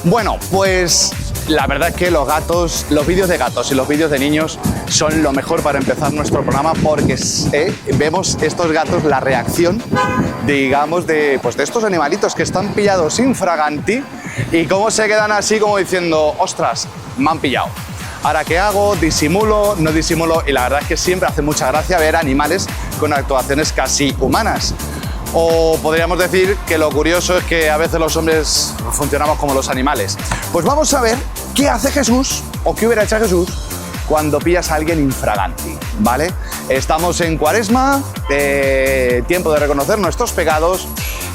Bueno, pues la verdad es que los vídeos de gatos y los vídeos de niños son lo mejor para empezar nuestro programa, porque vemos estos gatos, la reacción, digamos, de estos animalitos que están pillados infraganti y cómo se quedan así como diciendo, ostras, me han pillado. Ahora, ¿qué hago? ¿Disimulo? ¿No disimulo? Y la verdad es que siempre hace mucha gracia ver animales con actuaciones casi humanas. O podríamos decir que lo curioso es que a veces los hombres funcionamos como los animales. Pues vamos a ver qué hace Jesús, o qué hubiera hecho Jesús, cuando pillas a alguien infraganti, ¿vale? Estamos en Cuaresma, tiempo de reconocer nuestros pecados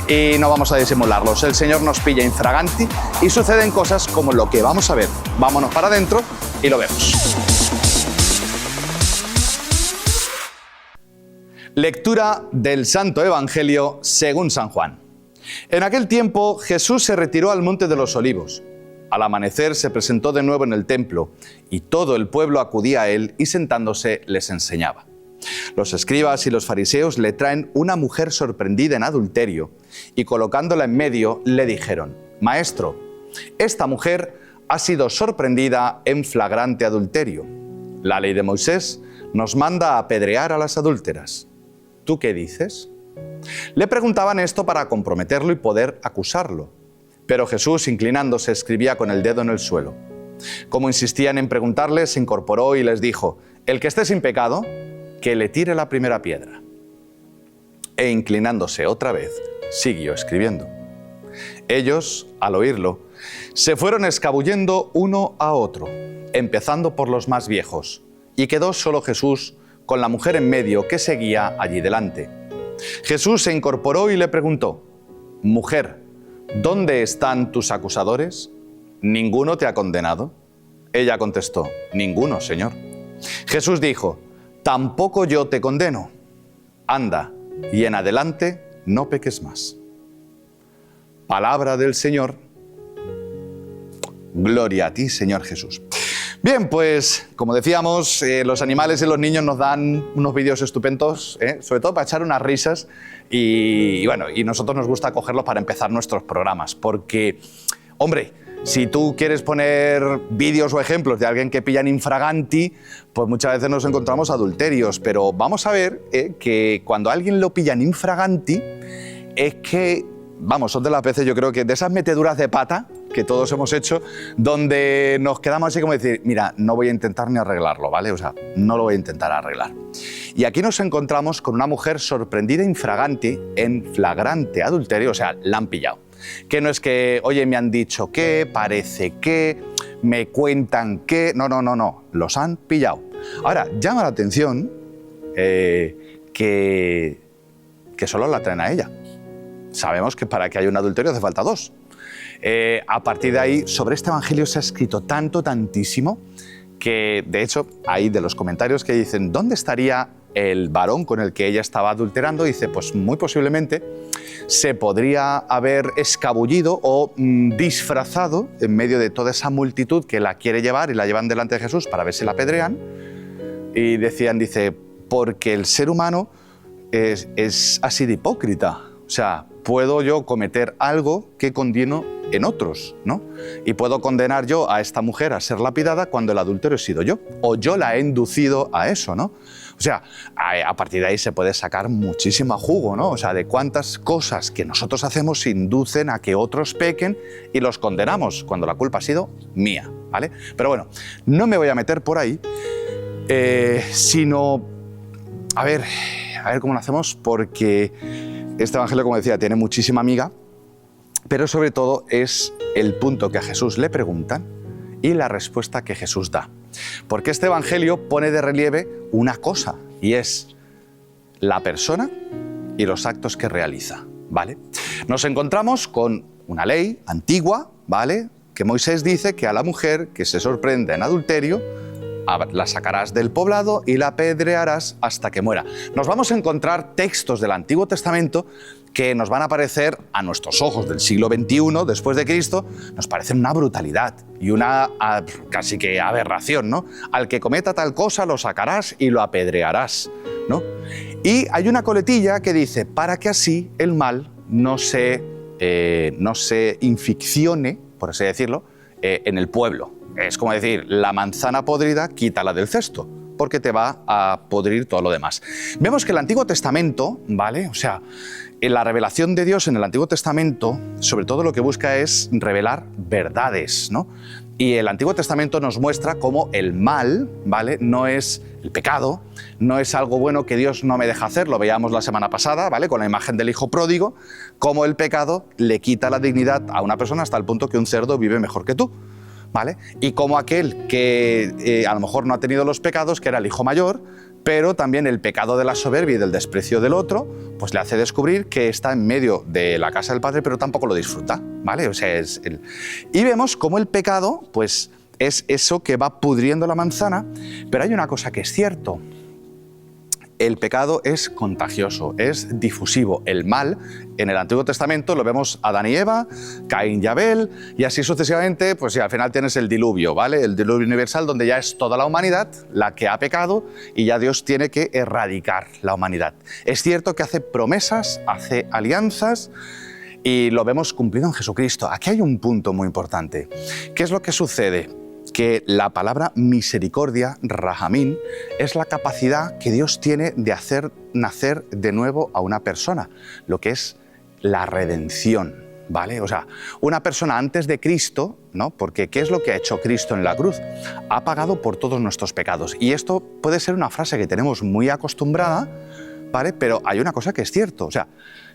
y no vamos a disimularlos. El Señor nos pilla infraganti y suceden cosas como lo que vamos a ver. Vámonos para adentro y lo vemos. Lectura del Santo Evangelio según San Juan. En aquel tiempo Jesús se retiró al Monte de los Olivos. Al amanecer se presentó de nuevo en el templo y todo el pueblo acudía a él y sentándose les enseñaba. Los escribas y los fariseos le traen una mujer sorprendida en adulterio y colocándola en medio le dijeron: Maestro, esta mujer ha sido sorprendida en flagrante adulterio. La ley de Moisés nos manda a apedrear a las adúlteras. ¿Tú qué dices? Le preguntaban esto para comprometerlo y poder acusarlo. Pero Jesús, inclinándose, escribía con el dedo en el suelo. Como insistían en preguntarle, se incorporó y les dijo: El que esté sin pecado, que le tire la primera piedra. E inclinándose otra vez, siguió escribiendo. Ellos, al oírlo, se fueron escabullendo uno a otro, empezando por los más viejos, y quedó solo Jesús con la mujer en medio que seguía allí delante. Jesús se incorporó y le preguntó: Mujer, ¿dónde están tus acusadores? ¿Ninguno te ha condenado? Ella contestó: Ninguno, Señor. Jesús dijo: Tampoco yo te condeno. Anda, y en adelante no peques más. Palabra del Señor. Gloria a ti, Señor Jesús. Bien, pues, como decíamos, los animales y los niños nos dan unos vídeos estupendos, sobre todo para echar unas risas y nosotros nos gusta cogerlos para empezar nuestros programas, porque, hombre, si tú quieres poner vídeos o ejemplos de alguien que pillan infraganti, pues muchas veces nos encontramos adulterios, pero vamos a ver que cuando a alguien lo pillan infraganti, es que, son de las veces, yo creo que de esas meteduras de pata que todos hemos hecho, donde nos quedamos así como decir, mira, no voy a intentar ni arreglarlo, ¿vale? O sea, no lo voy a intentar arreglar. Y aquí nos encontramos con una mujer sorprendida infraganti en flagrante adulterio, o sea, la han pillado. Que no es que, oye, me han dicho que, parece que, me cuentan que... No, los han pillado. Ahora, llama la atención que solo la traen a ella. Sabemos que para que haya un adulterio hace falta dos. A partir de ahí, sobre este evangelio se ha escrito tantísimo, que de hecho hay de los comentarios que dicen, ¿dónde estaría el varón con el que ella estaba adulterando? Dice, pues muy posiblemente se podría haber escabullido o disfrazado en medio de toda esa multitud que la quiere llevar y la llevan delante de Jesús para ver si la apedrean. Y dice, porque el ser humano es así de hipócrita. O sea, puedo yo cometer algo que condeno en otros, ¿no? Y puedo condenar yo a esta mujer a ser lapidada cuando el adúltero he sido yo, o yo la he inducido a eso, ¿no? O sea, a partir de ahí se puede sacar muchísimo jugo, ¿no? O sea, de cuántas cosas que nosotros hacemos inducen a que otros pequen y los condenamos cuando la culpa ha sido mía, ¿vale? Pero bueno, no me voy a meter por ahí, sino a ver cómo lo hacemos, porque este evangelio, como decía, tiene muchísima miga, pero sobre todo es el punto que a Jesús le preguntan y la respuesta que Jesús da. Porque este evangelio pone de relieve una cosa, y es la persona y los actos que realiza, ¿vale? Nos encontramos con una ley antigua, ¿vale? Que Moisés dice que a la mujer que se sorprenda en adulterio, la sacarás del poblado y la apedrearás hasta que muera. Nos vamos a encontrar textos del Antiguo Testamento que nos van a parecer, a nuestros ojos del siglo XXI, después de Cristo, nos parecen una brutalidad y una casi que aberración, ¿no? Al que cometa tal cosa lo sacarás y lo apedrearás, ¿no? Y hay una coletilla que dice, para que así el mal no se inficcione, por así decirlo, en el pueblo. Es como decir, la manzana podrida, quítala del cesto, porque te va a podrir todo lo demás. Vemos que el Antiguo Testamento, ¿vale? O sea, en la revelación de Dios en el Antiguo Testamento, sobre todo lo que busca es revelar verdades, ¿no? Y el Antiguo Testamento nos muestra cómo el mal, ¿vale? No es el pecado, no es algo bueno que Dios no me deja hacer, lo veíamos la semana pasada, ¿vale? Con la imagen del hijo pródigo, cómo el pecado le quita la dignidad a una persona hasta el punto que un cerdo vive mejor que tú, ¿vale? Y como aquel que a lo mejor no ha tenido los pecados, que era el hijo mayor, pero también el pecado de la soberbia y del desprecio del otro, pues le hace descubrir que está en medio de la casa del Padre, pero tampoco lo disfruta, ¿vale? O sea, Y vemos cómo el pecado, pues, es eso que va pudriendo la manzana, pero hay una cosa que es cierto. El pecado es contagioso, es difusivo. El mal, en el Antiguo Testamento lo vemos Adán y Eva, Caín y Abel, y así sucesivamente, pues al final tienes el diluvio, ¿vale? El diluvio universal, donde ya es toda la humanidad la que ha pecado y ya Dios tiene que erradicar la humanidad. Es cierto que hace promesas, hace alianzas, y lo vemos cumplido en Jesucristo. Aquí hay un punto muy importante. ¿Qué es lo que sucede? Que la palabra misericordia, rahamín, es la capacidad que Dios tiene de hacer nacer de nuevo a una persona, lo que es la redención, ¿vale? O sea, una persona antes de Cristo, ¿no? Porque ¿qué es lo que ha hecho Cristo en la cruz? Ha pagado por todos nuestros pecados. Y esto puede ser una frase que tenemos muy acostumbrada, ¿vale? Pero hay una cosa que es cierto, o sea,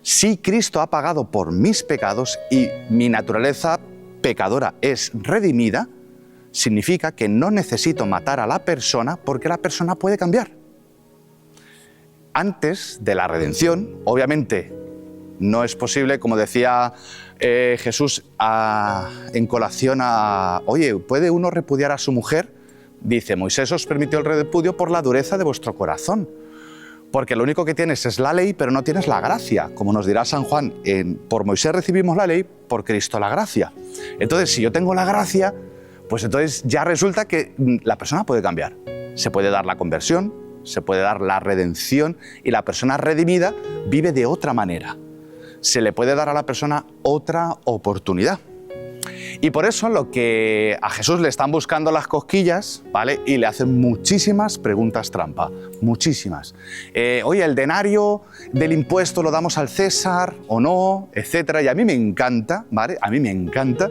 si Cristo ha pagado por mis pecados y mi naturaleza pecadora es redimida, significa que no necesito matar a la persona porque la persona puede cambiar. Antes de la redención, obviamente, no es posible, como decía Jesús en colación a, oye, ¿puede uno repudiar a su mujer? Dice, Moisés os permitió el repudio por la dureza de vuestro corazón. Porque lo único que tienes es la ley, pero no tienes la gracia. Como nos dirá San Juan, por Moisés recibimos la ley, por Cristo la gracia. Entonces, si yo tengo la gracia, pues entonces ya resulta que la persona puede cambiar. Se puede dar la conversión, se puede dar la redención y la persona redimida vive de otra manera. Se le puede dar a la persona otra oportunidad. Y por eso lo que a Jesús le están buscando las cosquillas, ¿vale? Y le hacen muchísimas preguntas trampa, muchísimas. Oye, ¿el denario del impuesto lo damos al César o no? Etcétera. Y a mí me encanta, ¿vale? A mí me encanta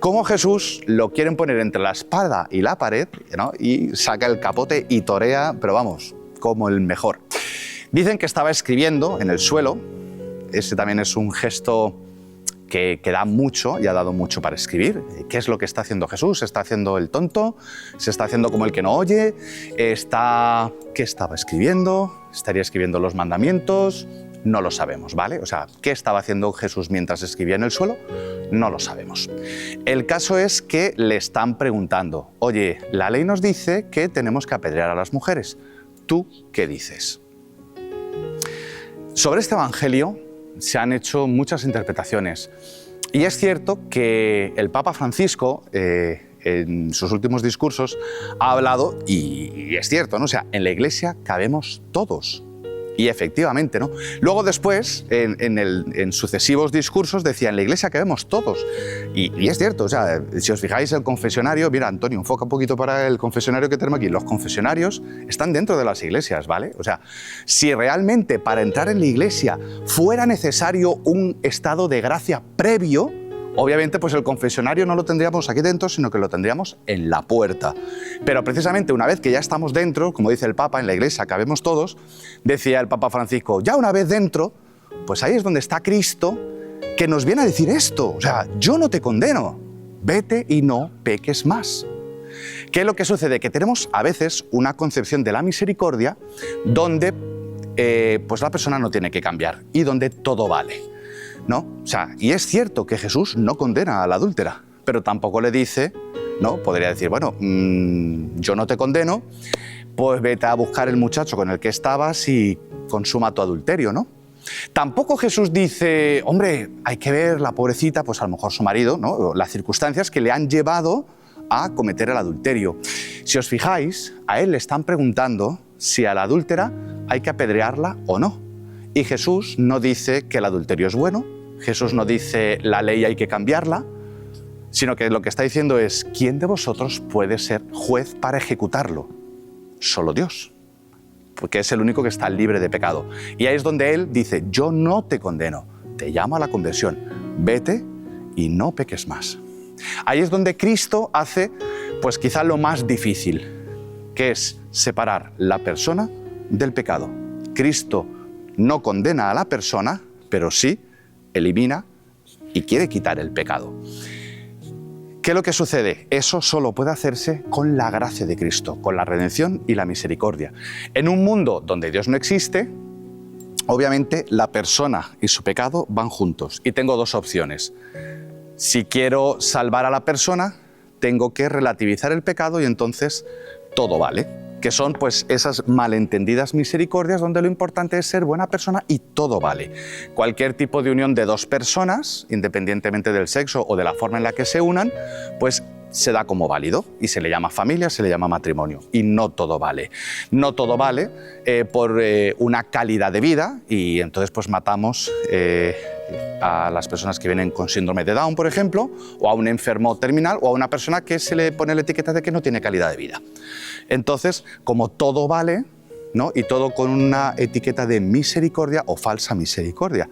cómo Jesús lo quieren poner entre la espada y la pared, ¿no? Y saca el capote y torea, pero vamos, como el mejor. Dicen que estaba escribiendo en el suelo. Ese también es un gesto que da mucho y ha dado mucho para escribir. ¿Qué es lo que está haciendo Jesús? ¿Se está haciendo el tonto? ¿Se está haciendo como el que no oye? ¿Qué estaba escribiendo? ¿Estaría escribiendo los mandamientos? No lo sabemos, ¿vale? O sea, ¿qué estaba haciendo Jesús mientras escribía en el suelo? No lo sabemos. El caso es que le están preguntando, oye, la ley nos dice que tenemos que apedrear a las mujeres. ¿Tú qué dices? Sobre este evangelio se han hecho muchas interpretaciones. Y es cierto que el Papa Francisco, en sus últimos discursos, ha hablado, y es cierto, ¿no? O sea, en la Iglesia cabemos todos. Y efectivamente, ¿no? Luego después, en sucesivos discursos, decía, en la Iglesia cabemos todos. Y es cierto, o sea, si os fijáis el confesionario, mira, Antonio, enfoca un poquito para el confesionario que tenemos aquí. Los confesionarios están dentro de las iglesias, ¿vale? O sea, si realmente para entrar en la Iglesia fuera necesario un estado de gracia previo, obviamente, pues el confesionario no lo tendríamos aquí dentro, sino que lo tendríamos en la puerta. Pero precisamente una vez que ya estamos dentro, como dice el Papa, en la Iglesia cabemos todos, decía el Papa Francisco, ya una vez dentro, pues ahí es donde está Cristo, que nos viene a decir esto. O sea, yo no te condeno, vete y no peques más. ¿Qué es lo que sucede? Que tenemos a veces una concepción de la misericordia donde pues la persona no tiene que cambiar y donde todo vale, ¿no? O sea, y es cierto que Jesús no condena a la adúltera, pero tampoco le dice, ¿no? Podría decir, bueno, yo no te condeno, pues vete a buscar el muchacho con el que estabas y consuma tu adulterio, ¿no? Tampoco Jesús dice, hombre, hay que ver la pobrecita, pues a lo mejor su marido, ¿no? Las circunstancias que le han llevado a cometer el adulterio. Si os fijáis, a él le están preguntando si a la adúltera hay que apedrearla o no. Y Jesús no dice que el adulterio es bueno, Jesús no dice la ley hay que cambiarla, sino que lo que está diciendo es, ¿quién de vosotros puede ser juez para ejecutarlo? Solo Dios, porque es el único que está libre de pecado. Y ahí es donde Él dice, yo no te condeno, te llamo a la conversión, vete y no peques más. Ahí es donde Cristo hace, pues quizá lo más difícil, que es separar la persona del pecado. Cristo no condena a la persona, pero sí elimina y quiere quitar el pecado. ¿Qué es lo que sucede? Eso solo puede hacerse con la gracia de Cristo, con la redención y la misericordia. En un mundo donde Dios no existe, obviamente la persona y su pecado van juntos. Y tengo dos opciones. Si quiero salvar a la persona, tengo que relativizar el pecado y entonces todo vale. Que son pues esas malentendidas misericordias donde lo importante es ser buena persona y todo vale. Cualquier tipo de unión de dos personas, independientemente del sexo o de la forma en la que se unan, pues se da como válido y se le llama familia, se le llama matrimonio. Y no todo vale. No todo vale por una calidad de vida y entonces pues matamos a las personas que vienen con síndrome de Down, por ejemplo, o a un enfermo terminal o a una persona que se le pone la etiqueta de que no tiene calidad de vida. Entonces, como todo vale, ¿no? Y todo con una etiqueta de misericordia o falsa misericordia.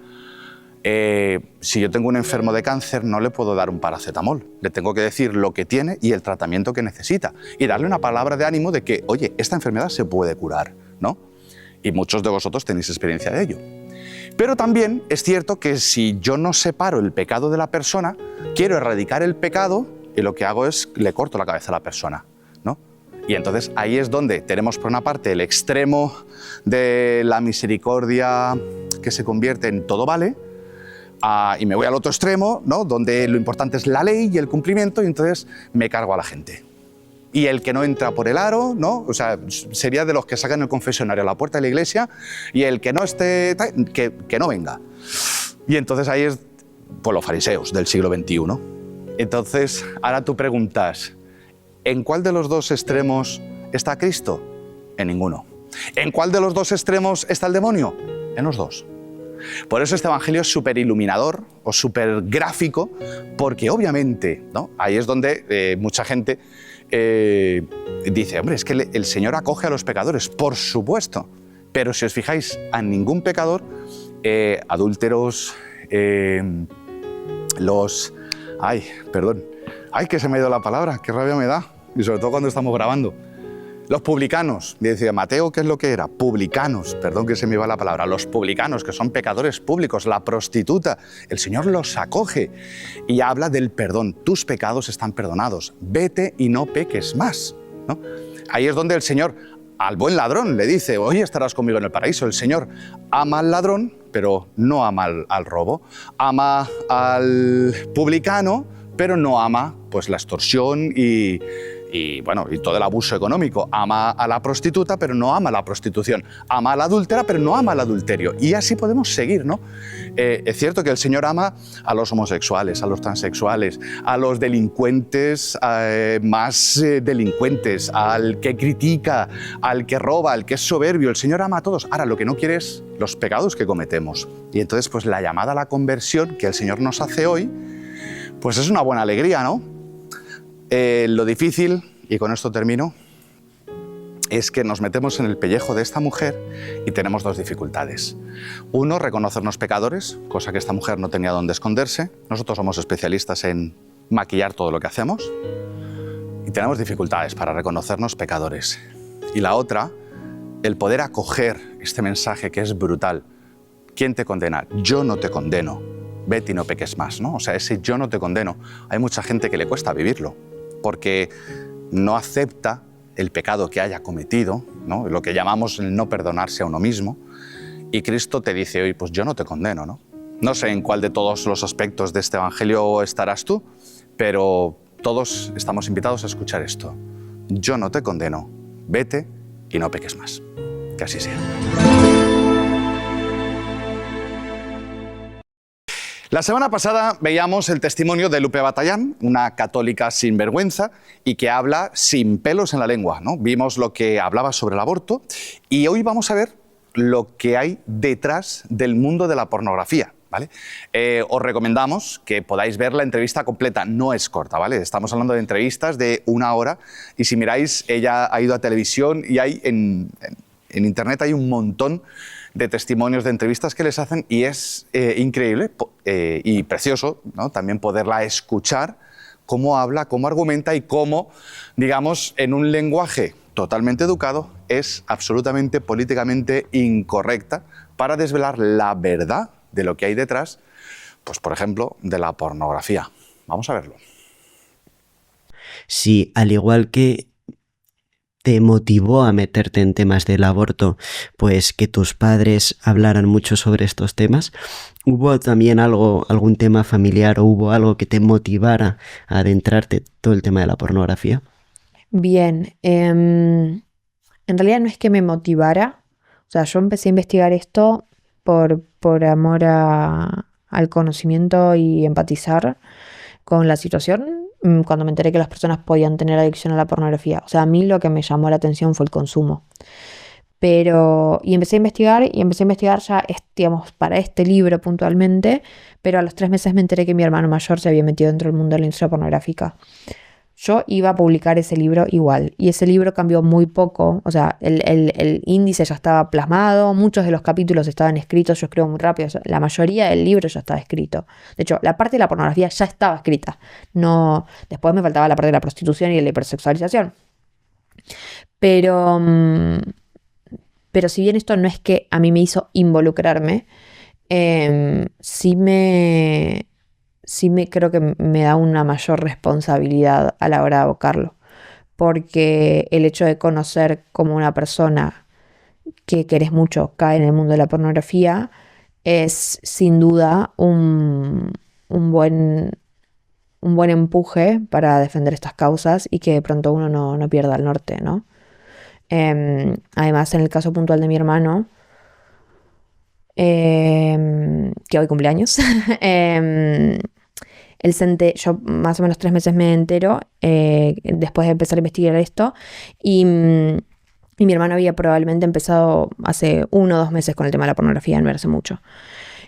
Si yo tengo un enfermo de cáncer, no le puedo dar un paracetamol. Le tengo que decir lo que tiene y el tratamiento que necesita. Y darle una palabra de ánimo de que, oye, esta enfermedad se puede curar, ¿no? Y muchos de vosotros tenéis experiencia de ello. Pero también es cierto que si yo no separo el pecado de la persona, quiero erradicar el pecado y lo que hago es le corto la cabeza a la persona, ¿no? Y entonces ahí es donde tenemos por una parte el extremo de la misericordia que se convierte en todo vale, y me voy al otro extremo, ¿no? Donde lo importante es la ley y el cumplimiento y entonces me cargo a la gente. Y el que no entra por el aro, ¿no? O sea, sería de los que sacan el confesionario a la puerta de la iglesia y el que no esté, que no venga. Y entonces ahí es, pues, los fariseos del siglo XXI. Entonces, ahora tú preguntas, ¿en cuál de los dos extremos está Cristo? En ninguno. ¿En cuál de los dos extremos está el demonio? En los dos. Por eso este evangelio es súper iluminador o súper gráfico, porque obviamente, ¿no? Ahí es donde mucha gente dice, hombre, es que el Señor acoge a los pecadores, por supuesto, pero si os fijáis, a ningún pecador, adúlteros, que se me ha ido la palabra, qué rabia me da, y sobre todo cuando estamos grabando. Los publicanos, decía Mateo, ¿qué es lo que era? Publicanos, perdón que se me iba la palabra, los publicanos, que son pecadores públicos, la prostituta, el Señor los acoge y habla del perdón. Tus pecados están perdonados, vete y no peques más, ¿no? Ahí es donde el Señor al buen ladrón le dice, hoy estarás conmigo en el paraíso. El Señor ama al ladrón, pero no ama al robo, ama al publicano, pero no ama pues la extorsión y todo el abuso económico. Ama a la prostituta, pero no ama la prostitución. Ama a la adúltera, pero no ama el adulterio. Y así podemos seguir, ¿no? Es cierto que el Señor ama a los homosexuales, a los transexuales, a los delincuentes más delincuentes, al que critica, al que roba, al que es soberbio. El Señor ama a todos. Ahora, lo que no quiere es los pecados que cometemos. Y entonces, pues la llamada a la conversión que el Señor nos hace hoy, pues es una buena alegría, ¿no? Lo difícil, y con esto termino, es que nos metemos en el pellejo de esta mujer y tenemos dos dificultades. Uno, reconocernos pecadores, cosa que esta mujer no tenía dónde esconderse. Nosotros somos especialistas en maquillar todo lo que hacemos y tenemos dificultades para reconocernos pecadores. Y la otra, el poder acoger este mensaje que es brutal. ¿Quién te condena? Yo no te condeno. Vete y no peques más, ¿no? O sea, ese yo no te condeno. Hay mucha gente que le cuesta vivirlo, porque no acepta el pecado que haya cometido, ¿no? Lo que llamamos el no perdonarse a uno mismo. Y Cristo te dice hoy, pues yo no te condeno, ¿no? No sé en cuál de todos los aspectos de este evangelio estarás tú, pero todos estamos invitados a escuchar esto. Yo no te condeno, vete y no peques más. Que así sea. La semana pasada veíamos el testimonio de Lupe Batallán, una católica sin vergüenza y que habla sin pelos en la lengua, ¿no? Vimos lo que hablaba sobre el aborto y hoy vamos a ver lo que hay detrás del mundo de la pornografía, ¿vale? Os recomendamos que podáis ver la entrevista completa, no es corta, ¿vale? Estamos hablando de entrevistas de 1 hora y si miráis, ella ha ido a televisión y hay en internet hay un montón de testimonios de entrevistas que les hacen y es increíble y precioso, ¿no? También poderla escuchar, cómo habla, cómo argumenta y cómo, digamos, en un lenguaje totalmente educado, es absolutamente políticamente incorrecta para desvelar la verdad de lo que hay detrás, pues por ejemplo, de la pornografía. Vamos a verlo. Sí, al igual que te motivó a meterte en temas del aborto, pues que tus padres hablaran mucho sobre estos temas, ¿hubo también algún tema familiar o hubo algo que te motivara a adentrarte en todo el tema de la pornografía? Bien, en realidad no es que me motivara, o sea, yo empecé a investigar esto por amor al conocimiento y empatizar con la situación cuando me enteré que las personas podían tener adicción a la pornografía. O sea, a mí lo que me llamó la atención fue el consumo. Y empecé a investigar ya, digamos, para este libro puntualmente, pero a los 3 meses me enteré que mi hermano mayor se había metido dentro del mundo de la industria pornográfica. Yo iba a publicar ese libro igual, y ese libro cambió muy poco, o sea, el índice ya estaba plasmado, muchos de los capítulos estaban escritos, yo escribo muy rápido, o sea, la mayoría del libro ya estaba escrito. De hecho, la parte de la pornografía ya estaba escrita. No, después me faltaba la parte de la prostitución y de la hipersexualización. Pero si bien esto no es que a mí me hizo involucrarme, sí me creo que me da una mayor responsabilidad a la hora de abocarlo, porque el hecho de conocer cómo una persona que querés mucho cae en el mundo de la pornografía es sin duda un buen empuje para defender estas causas y que de pronto uno no pierda el norte, ¿no? Además, en el caso puntual de mi hermano, que hoy cumpleaños, yo más o menos 3 meses me entero después de empezar a investigar esto y mi hermano había probablemente empezado hace 1 o 2 meses con el tema de la pornografía, no hace mucho.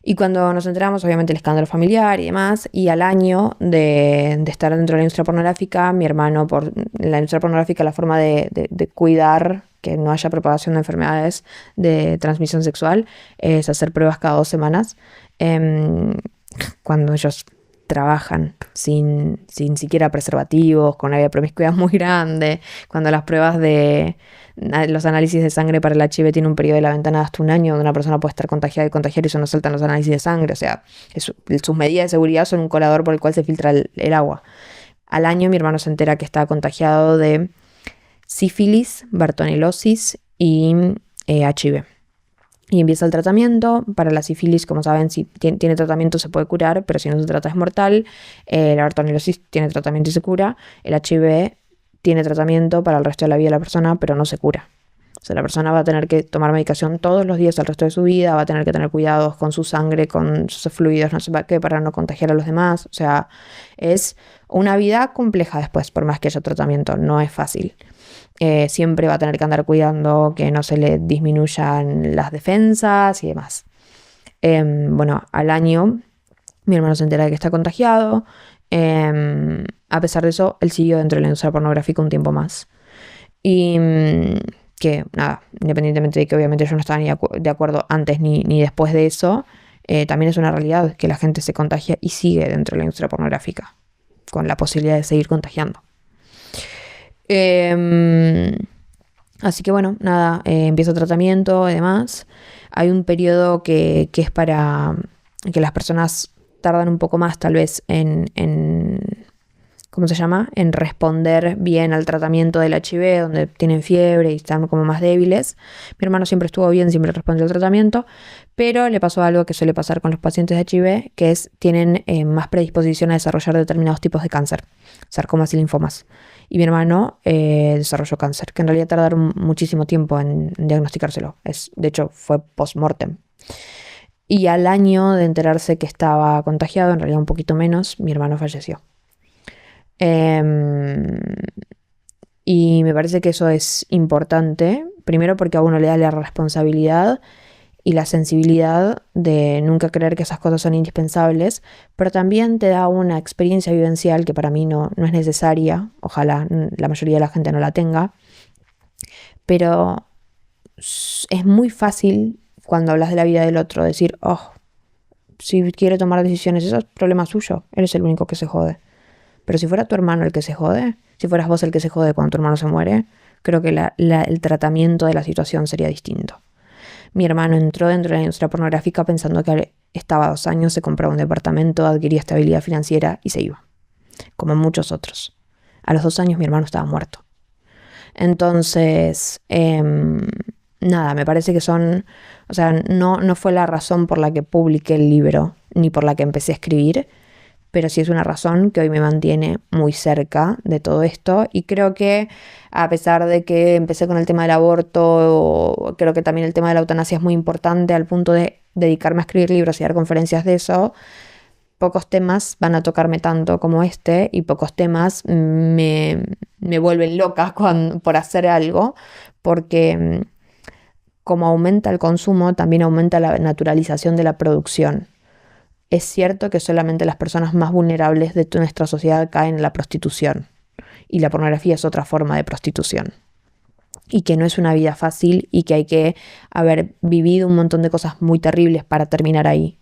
Y cuando nos enteramos, obviamente el escándalo familiar y demás, y al año de estar dentro de la industria pornográfica, mi hermano, por la industria pornográfica, la forma de cuidar que no haya propagación de enfermedades de transmisión sexual es hacer pruebas cada 2 semanas. Cuando ellos trabajan sin siquiera preservativos, con una promiscuidad muy grande, cuando las pruebas de los análisis de sangre para el HIV tienen un periodo de la ventana de hasta 1 año donde una persona puede estar contagiada y contagiar y eso no saltan los análisis de sangre, o sea, sus medidas de seguridad son un colador por el cual se filtra el agua. Al año mi hermano se entera que está contagiado de sífilis, bartonelosis y HIV. Y empieza el tratamiento. Para la sífilis, como saben, si tiene tratamiento se puede curar, pero si no se trata es mortal. La bartonelosis tiene tratamiento y se cura. El HIV tiene tratamiento para el resto de la vida de la persona, pero no se cura. O sea, la persona va a tener que tomar medicación todos los días el resto de su vida, va a tener que tener cuidados con su sangre, con sus fluidos, no sé qué, para no contagiar a los demás. O sea, es una vida compleja después, por más que haya tratamiento, no es fácil. Siempre va a tener que andar cuidando que no se le disminuyan las defensas y demás. Bueno, al año mi hermano se entera de que está contagiado. A pesar de eso, él siguió dentro de la industria pornográfica un tiempo más. Y que nada, independientemente de que obviamente yo no estaba ni de acuerdo antes ni después de eso, también es una realidad que la gente se contagia y sigue dentro de la industria pornográfica, con la posibilidad de seguir contagiando. Así que bueno, nada, empieza el tratamiento y demás. Hay un periodo que es para que las personas tardan un poco más tal vez en ¿cómo se llama? En responder bien al tratamiento del HIV, donde tienen fiebre y están como más débiles. Mi hermano siempre estuvo bien, siempre respondió al tratamiento, pero le pasó algo que suele pasar con los pacientes de HIV, que es tienen más predisposición a desarrollar determinados tipos de cáncer, sarcomas y linfomas. Y mi hermano desarrolló cáncer, que en realidad tardaron muchísimo tiempo en diagnosticárselo. De hecho, fue post-mortem. Y al año de enterarse que estaba contagiado, en realidad un poquito menos, mi hermano falleció. Y me parece que eso es importante, primero porque a uno le da la responsabilidad y la sensibilidad de nunca creer que esas cosas son indispensables, pero también te da una experiencia vivencial que para mí no es necesaria, ojalá la mayoría de la gente no la tenga, pero es muy fácil cuando hablas de la vida del otro decir, oh, si quiere tomar decisiones, eso es problema suyo, eres el único que se jode. Pero si fuera tu hermano el que se jode, si fueras vos el que se jode cuando tu hermano se muere, creo que el tratamiento de la situación sería distinto. Mi hermano entró dentro de la industria pornográfica pensando que estaba 2 años, se compraba un departamento, adquiría estabilidad financiera y se iba, como muchos otros. A los 2 años mi hermano estaba muerto. Entonces, nada, me parece que o sea, no fue la razón por la que publiqué el libro, ni por la que empecé a escribir, pero sí es una razón que hoy me mantiene muy cerca de todo esto, y creo que a pesar de que empecé con el tema del aborto, creo que también el tema de la eutanasia es muy importante al punto de dedicarme a escribir libros y dar conferencias de eso. Pocos temas van a tocarme tanto como este, y pocos temas me vuelven loca por hacer algo, porque como aumenta el consumo, también aumenta la naturalización de la producción. Es cierto que solamente las personas más vulnerables de nuestra sociedad caen en la prostitución, y la pornografía es otra forma de prostitución, y que no es una vida fácil y que hay que haber vivido un montón de cosas muy terribles para terminar ahí.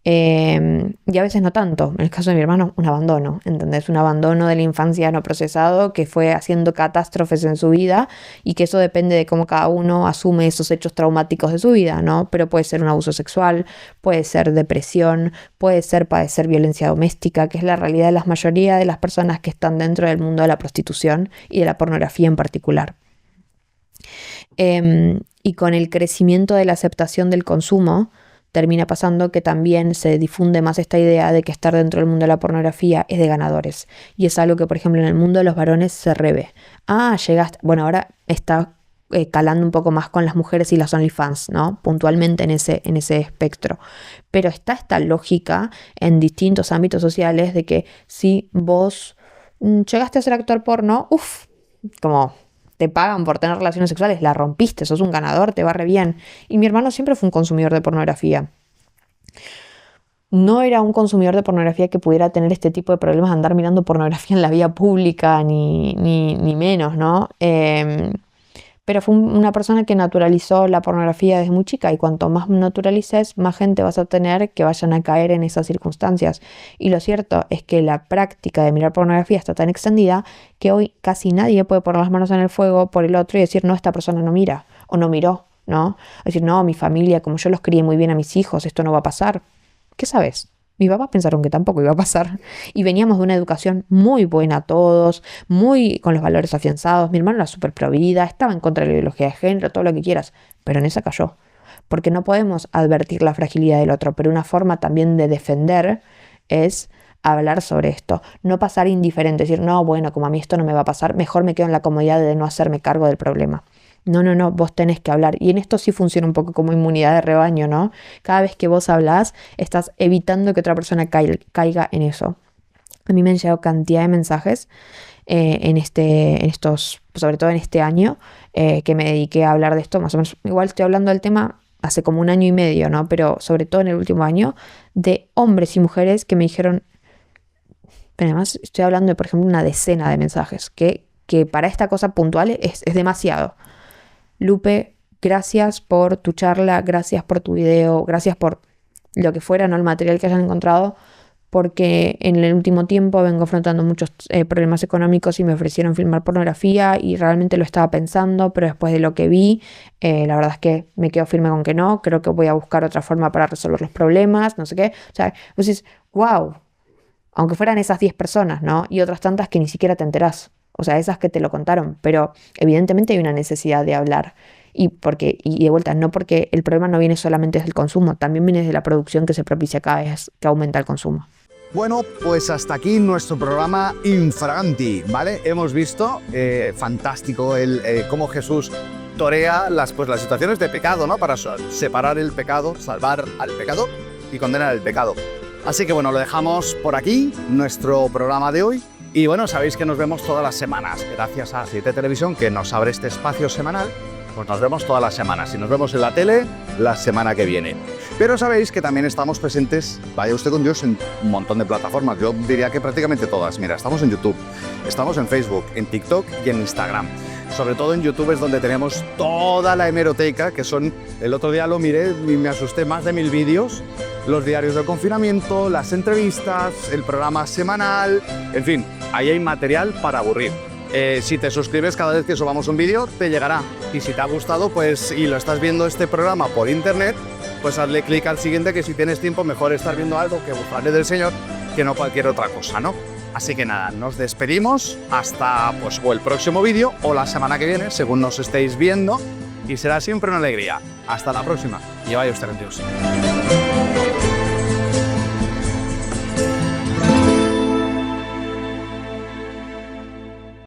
Y a veces no tanto. En el caso de mi hermano, un abandono, ¿entendés? Un abandono de la infancia no procesado que fue haciendo catástrofes en su vida, y que eso depende de cómo cada uno asume esos hechos traumáticos de su vida, ¿no? Pero puede ser un abuso sexual, puede ser depresión, puede ser padecer violencia doméstica, que es la realidad de la mayoría de las personas que están dentro del mundo de la prostitución y de la pornografía en particular. Y con el crecimiento de la aceptación del consumo, termina pasando que también se difunde más esta idea de que estar dentro del mundo de la pornografía es de ganadores. Y es algo que, por ejemplo, en el mundo de los varones se revé. Llegaste. Bueno, ahora está calando un poco más con las mujeres y las OnlyFans, ¿no? Puntualmente en ese espectro. Pero está esta lógica en distintos ámbitos sociales de que si vos llegaste a ser actor porno, como te pagan por tener relaciones sexuales, la rompiste, sos un ganador, te va re bien. Y mi hermano siempre fue un consumidor de pornografía. No era un consumidor de pornografía que pudiera tener este tipo de problemas de andar mirando pornografía en la vía pública, ni menos, ¿no? Pero fue una persona que naturalizó la pornografía desde muy chica, y cuanto más naturalices, más gente vas a tener que vayan a caer en esas circunstancias. Y lo cierto es que la práctica de mirar pornografía está tan extendida que hoy casi nadie puede poner las manos en el fuego por el otro y decir, no, esta persona no mira o no miró, ¿no? Decir, no, mi familia, como yo los crié muy bien a mis hijos, esto no va a pasar. ¿Qué sabes? Mis papás pensaron que tampoco iba a pasar, y veníamos de una educación muy buena todos, muy con los valores afianzados. Mi hermano era súper provida, estaba en contra de la ideología de género, todo lo que quieras, pero en esa cayó, porque no podemos advertir la fragilidad del otro, pero una forma también de defender es hablar sobre esto, no pasar indiferente, decir, no, bueno, como a mí esto no me va a pasar, mejor me quedo en la comodidad de no hacerme cargo del problema. No, vos tenés que hablar. Y en esto sí funciona un poco como inmunidad de rebaño, ¿no? Cada vez que vos hablás, estás evitando que otra persona caiga en eso. A mí me han llegado cantidad de mensajes sobre todo en este año, que me dediqué a hablar de esto, más o menos. Igual estoy hablando del tema hace como 1 año y medio, ¿no? Pero sobre todo en el último año, de hombres y mujeres que me dijeron, pero además estoy hablando de, por ejemplo, una decena de mensajes, que para esta cosa puntual es demasiado. Lupe, gracias por tu charla, gracias por tu video, gracias por lo que fuera, ¿no? El material que hayan encontrado, porque en el último tiempo vengo afrontando muchos problemas económicos y me ofrecieron filmar pornografía y realmente lo estaba pensando, pero después de lo que vi, la verdad es que me quedo firme con que no, creo que voy a buscar otra forma para resolver los problemas, no sé qué. O sea, vos dices, wow, Aunque fueran esas 10 personas, ¿no? Y otras tantas que ni siquiera te enterás. O sea, esas que te lo contaron. Pero evidentemente hay una necesidad de hablar. Y de vuelta, no porque el problema no viene solamente del consumo, también viene de la producción que se propicia cada vez que aumenta el consumo. Bueno, pues hasta aquí nuestro programa Infraganti, ¿vale? Hemos visto, fantástico, cómo Jesús torea las situaciones de pecado, ¿no? Para separar el pecado, salvar al pecador y condenar el pecado. Así que bueno, lo dejamos por aquí, nuestro programa de hoy. Y bueno, sabéis que nos vemos todas las semanas. Gracias a 7 Televisión, que nos abre este espacio semanal, pues nos vemos todas las semanas. Y nos vemos en la tele la semana que viene. Pero sabéis que también estamos presentes, vaya usted con Dios, en un montón de plataformas. Yo diría que prácticamente todas. Mira, estamos en YouTube, estamos en Facebook, en TikTok y en Instagram. Sobre todo en YouTube es donde tenemos toda la hemeroteca, que son, el otro día lo miré y me asusté, más de 1000 vídeos, los diarios del confinamiento, las entrevistas, el programa semanal, en fin, ahí hay material para aburrir. Si te suscribes cada vez que subamos un vídeo, te llegará. Y si te ha gustado, pues, y lo estás viendo este programa por internet, pues hazle clic al siguiente, que si tienes tiempo, mejor estar viendo algo que gustarle del Señor que no cualquier otra cosa, ¿no? Así que nada, nos despedimos hasta pues o el próximo vídeo o la semana que viene, según nos estéis viendo, y será siempre una alegría. Hasta la próxima y vaya usted con Dios.